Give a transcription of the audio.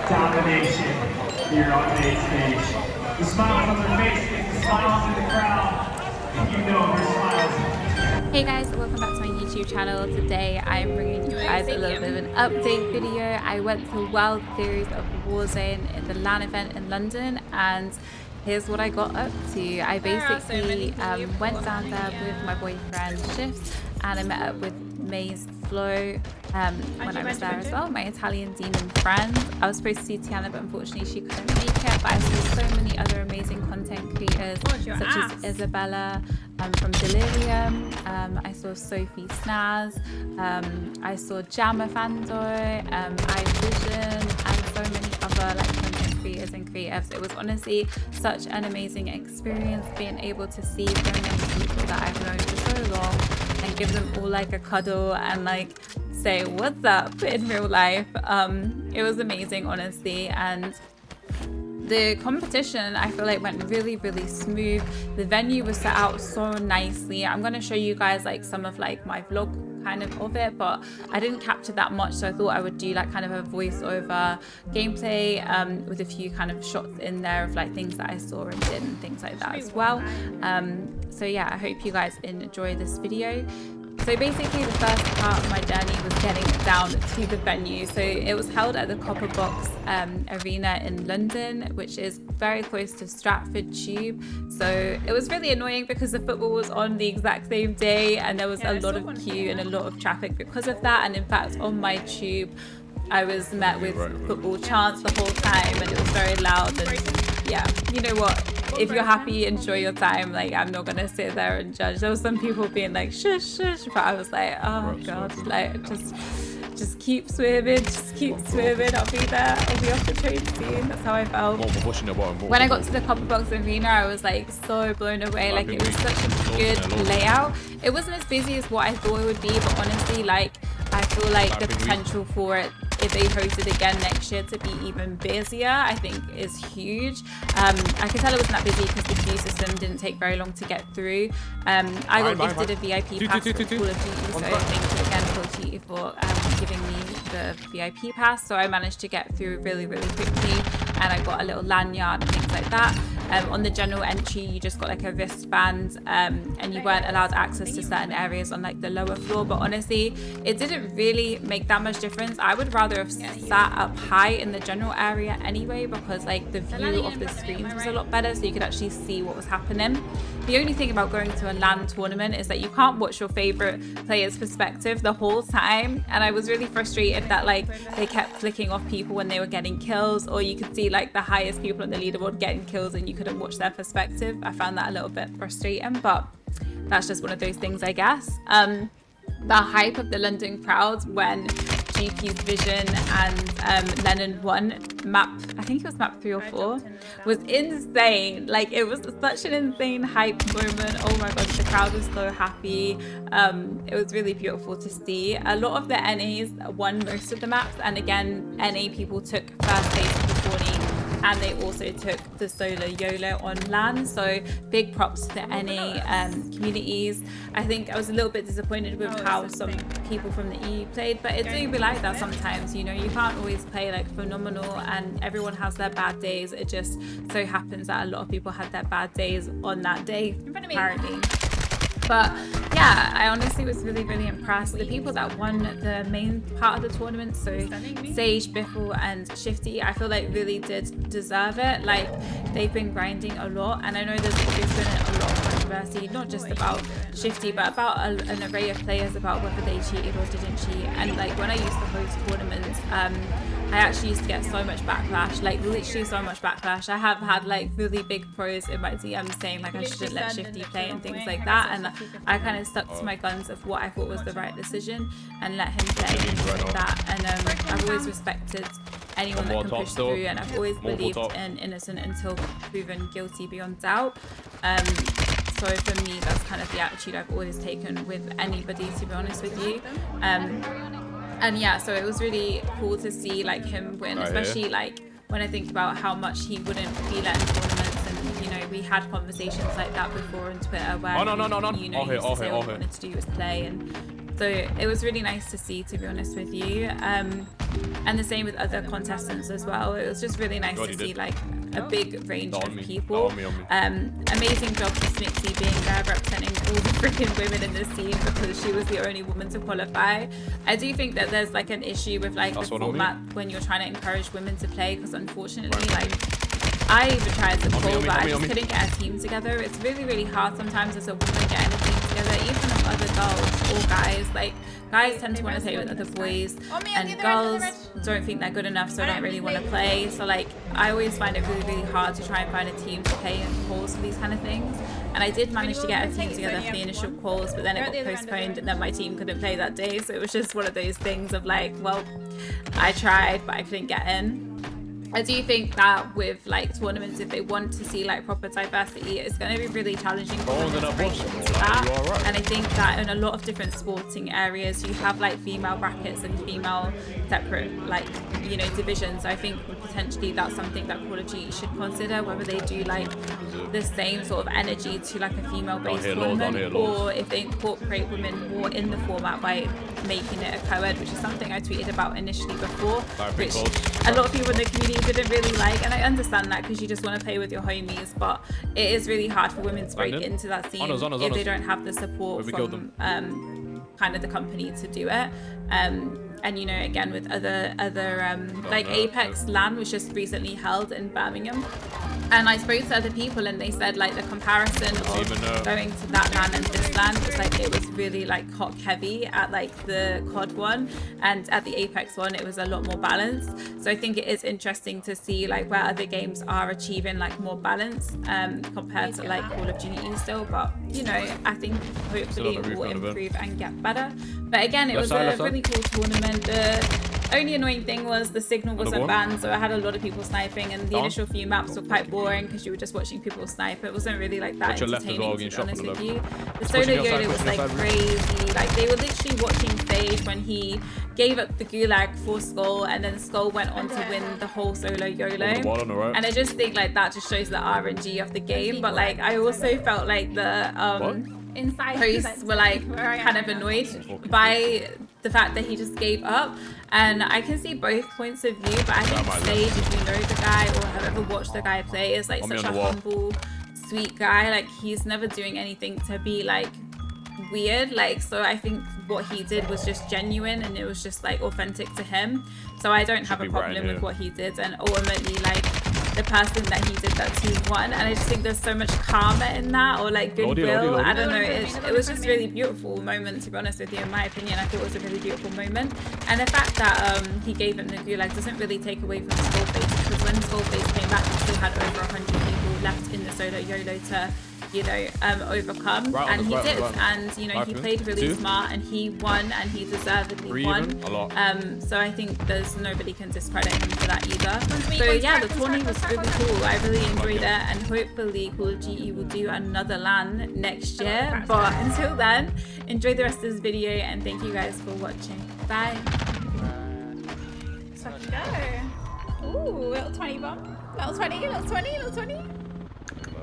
domination here on main stage. The smiles on their face, the smiles in the crowd, and you know their smiles. Hey guys, welcome back to my YouTube channel. Today I'm bringing you guys a little bit of an update video. I went to World Series of Warzone at the LAN event in London, and here's what I got up to. I basically went down there with my boyfriend Shifts, and I met up with Maze Flo when I was there as well, my Italian demon friend. I was supposed to see Tiana, but unfortunately she couldn't make it. But I saw so many other amazing content creators, such as Isabella from Delirium. I saw Sophie Snaz. I saw Jammer Fando, iVision, and so many other content creators and creatives. It was honestly such an amazing experience being able to see so many people that I've known for so long and give them all a cuddle and say what's up in real life. It was amazing, honestly, and the competition I feel went really smooth. The venue was set out so nicely. I'm going to show you guys some of my vlog kind of it, but I didn't capture that much, so I thought I would do kind of a voiceover gameplay with a few kind of shots in there of things that I saw and did and things like that as well. So yeah, I hope you guys enjoy this video. So basically the first part of my journey was getting down to the venue. So it was held at the Copper Box Arena in London, which is very close to Stratford Tube. So it was really annoying because the football was on the exact same day, and there was a lot of queue and a lot of traffic because of that. And in fact, on my tube, I was met with football chants the whole time, and it was very loud. And yeah, you know what? If you're happy, enjoy your time. I'm not gonna sit there and judge. There was some people being shush, but I was oh god, just keep swimming, just keep swimming. I'll be there. I'll be off the train soon. That's how I felt. When I got to the Copper Box Arena, I was so blown away. It was such a good layout. It wasn't as busy as what I thought it would be, but honestly, I feel the potential for it, if they host it again next year, to be even busier, I think is huge. I can tell it wasn't that busy because the queue system didn't take very long to get through. I got gifted a VIP pass for Call of Duty, so thank you again Call of Duty for giving me the VIP pass. So I managed to get through really quickly, and I got a little lanyard and things like that. On the general entry, you just got a wristband, and you weren't allowed access to certain areas on the lower floor. But honestly, it didn't really make that much difference. I would rather have sat up high in the general area anyway, because the view of the screens was a lot better, so you could actually see what was happening. The only thing about going to a LAN tournament is that you can't watch your favorite player's perspective the whole time, and I was really frustrated that they kept flicking off people when they were getting kills, or you could see the highest people on the leaderboard getting kills and you couldn't watch their perspective. I found that a little bit frustrating, but that's just one of those things, I guess. The hype of the London crowd when GP's Vision and Lennon won map, I think it was map 3 or 4, was insane. It was such an insane hype moment. Oh my god, the crowd was so happy. It was really beautiful to see. A lot of the NAs won most of the maps, and again, NA people took first place before me, and they also took the solo YOLO on LAN, so big props to the NA communities. I think I was a little bit disappointed with how some people from the EU played, but it do be like that sometimes, you know, you can't always play phenomenal, and everyone has their bad days. It just so happens that a lot of people had their bad days on that day, apparently. But yeah, I honestly was really impressed. The people that won the main part of the tournament, so Sage, Biffle and Shifty, I feel really did deserve it. They've been grinding a lot, and I know there's been a lot of controversy, not just about Shifty, but about an array of players about whether they cheated or didn't cheat. And when I used to host tournaments, I actually used to get so much backlash, literally so much backlash. I have had really big pros in my DMs saying I shouldn't let Shifty play and things like that, and I kind of stuck to my guns of what I thought was the right decision and let him play and things like that. And I've always respected anyone that can push through, and I've always believed in innocent until proven guilty beyond doubt. So for me, that's kind of the attitude I've always taken with anybody, to be honest with you. And yeah, so it was really cool to see him win, especially when I think about how much he wouldn't be let in tournaments, and you know, we had conversations like that before on Twitter where he used to say all he wanted to do was play, and So it was really nice to see, to be honest with you. And the same with other contestants as well. It was just really nice to see like a big range of people. Amazing job to Smixy being there representing all the freaking women in this scene, because she was the only woman to qualify. I do think that there's like an issue with like the format when you're trying to encourage women to play, because unfortunately like I even tried to call, but I just couldn't get a team together. It's really, really hard sometimes as a woman getting a team together, even if other girls or guys. Like, guys tend to want to play with other boys, and girls don't think they're good enough, so don't really want to play. So, like, I always find it really, really hard to try and find a team to play and calls for these kind of things. And I did manage to get a team together for the initial calls, but then it got postponed, and then my team couldn't play that day. So it was just one of those things of like, well, I tried, but I couldn't get in. I do think that with like tournaments, if they want to see like proper diversity, it's going to be really challenging for them to break into that. And I think that in a lot of different sporting areas, you have like female brackets and female separate like, you know, divisions. I think potentially that's something that Call of Duty should consider, whether they do like the same sort of energy to like a female-based tournament, or if they incorporate women more in the format by making it a co-ed, which is something I tweeted about initially before, which a lot of people in the community didn't really like, and I understand that because you just want to play with your homies, but it is really hard for women to break into that scene if they don't have the support from kind of the company to do it. And you know, again, with other like APEX LAN was just recently held in Birmingham, and I spoke to other people and they said like the comparison of going to that LAN and this LAN was like, it was really like hot heavy at like the COD one, and at the APEX one it was a lot more balanced. So I think it is interesting to see like where other games are achieving like more balance compared to like Call of Duty still, but you know, I think hopefully it will improve and get better. But again, it was a really cool tournament. The only annoying thing was the signal wasn't banned, so I had a lot of people sniping, and the initial few maps were quite boring because you were just watching people snipe. It wasn't really like that entertaining, to be honest with you. The solo YOLO was like crazy. Like, they were literally watching Sage when he gave up the gulag for Skull, and then Skull went on to win the whole solo YOLO. And I just think like that just shows the RNG of the game. But like, I also felt like the hosts were like kind of annoyed by the fact that he just gave up, and I can see both points of view, but I think Sage, if you know the guy or have ever watched the guy play, is like such a humble, sweet guy. Like, he's never doing anything to be like weird, like, so I think what he did was just genuine, and it was just like authentic to him. So I don't have a problem with what he did, and ultimately like the person that he did that to won, and I just think there's so much karma in that, or like goodwill. I don't know, it was just really beautiful moment, to be honest with you. In my opinion, I thought it was a really beautiful moment, and the fact that he gave him the gulag doesn't really take away from Skullface, because when Skullface came back, he still had over 100 people left in the solo YOLO to, you know, overcome, and he did, and you know, he played really smart, and he won, and he deservedly won. So I think there's nobody can discredit him for that either. So yeah, the tourney was really cool. I really enjoyed it, and hopefully Call of Duty will do another LAN next year. But until then, enjoy the rest of this video, and thank you guys for watching. Bye. Let's fucking go. Ooh, little 20 bomb. Little 20, little 20, little 20.